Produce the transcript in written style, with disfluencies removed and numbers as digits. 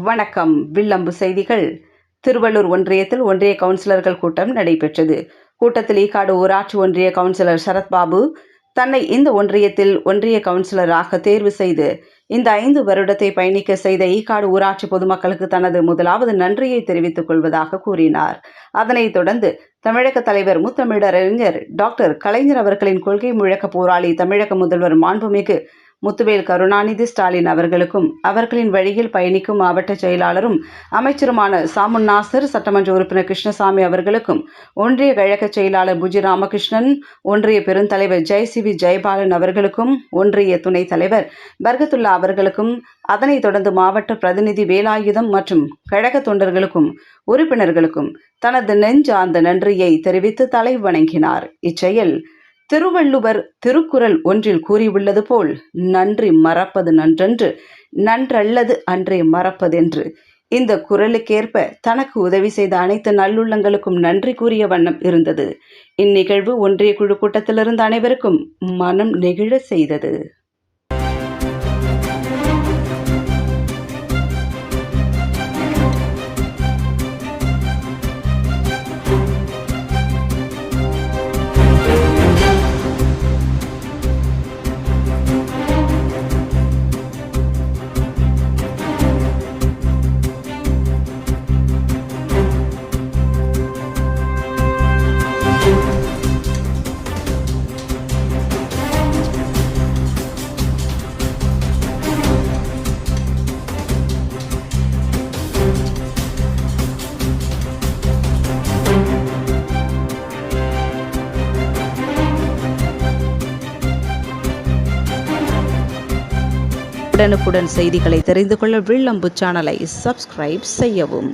வணக்கம். வில்லம்பு செய்திகள். திருவள்ளூர் ஒன்றியத்தில் ஒன்றிய கவுன்சிலர்கள் கூட்டம் நடைபெற்றது. கூட்டத்தில் ஈக்காடு ஊராட்சி ஒன்றிய கவுன்சிலர் சரத்பாபு தன்னை இந்த ஒன்றியத்தில் ஒன்றிய கவுன்சிலராக தேர்வு செய்து இந்த 5 வருடத்தை பயணிக்க செய்த ஈக்காடு ஊராட்சி பொதுமக்களுக்கு தனது முதலாவது நன்றியை தெரிவித்துக் கொள்வதாக கூறினார். அதனைத் தொடர்ந்து தமிழக தலைவர் முத்தமிழறிஞர் டாக்டர் கலைஞர் அவர்களின் கொள்கை முழக்க போராளி தமிழக முதல்வர் மாண்புமிகு முத்துவேல் கருணாநிதி ஸ்டாலின் அவர்களுக்கும், அவர்களின் வழியில் பயணிக்கும் மாவட்ட செயலாளரும் அமைச்சருமான சாமுன் நாசர், சட்டமன்ற உறுப்பினர் கிருஷ்ணசாமி அவர்களுக்கும், ஒன்றிய கழக செயலாளர் புஜி ராமகிருஷ்ணன், ஒன்றிய பெருந்தலைவர் ஜெயசிவி ஜெயபாலன் அவர்களுக்கும், ஒன்றிய துணைத் தலைவர் பர்கத்துல்லா அவர்களுக்கும், அதனைத் தொடர்ந்து மாவட்ட பிரதிநிதி வேலாயுதம் மற்றும் கழக தொண்டர்களுக்கும் உறுப்பினர்களுக்கும் தனது நெஞ்சார்ந்த நன்றியை தெரிவித்து தலை வணங்கினார். இச்செயல் திருவள்ளுவர் திருக்குறள் ஒன்றில் கூறியுள்ளது போல், நன்றி மறப்பது நன்றன்று, நன்றல்லது அன்றே மறப்பதென்று. இந்த குறளுக்கேற்ப தனக்கு உதவி செய்த அனைத்து நல்லுள்ளங்களுக்கும் நன்றி கூறிய வண்ணம் இருந்தது. இந்நிகழ்வு ஒன்றிய குழு கூட்டத்திலிருந்து அனைவருக்கும் மனம் நெகிழ செய்தது. உடனுக்குடன் செய்திகளை தெரிந்து கொள்ள வில்லம்பு சேனலை சப்ஸ்கிரைப் செய்யவும்.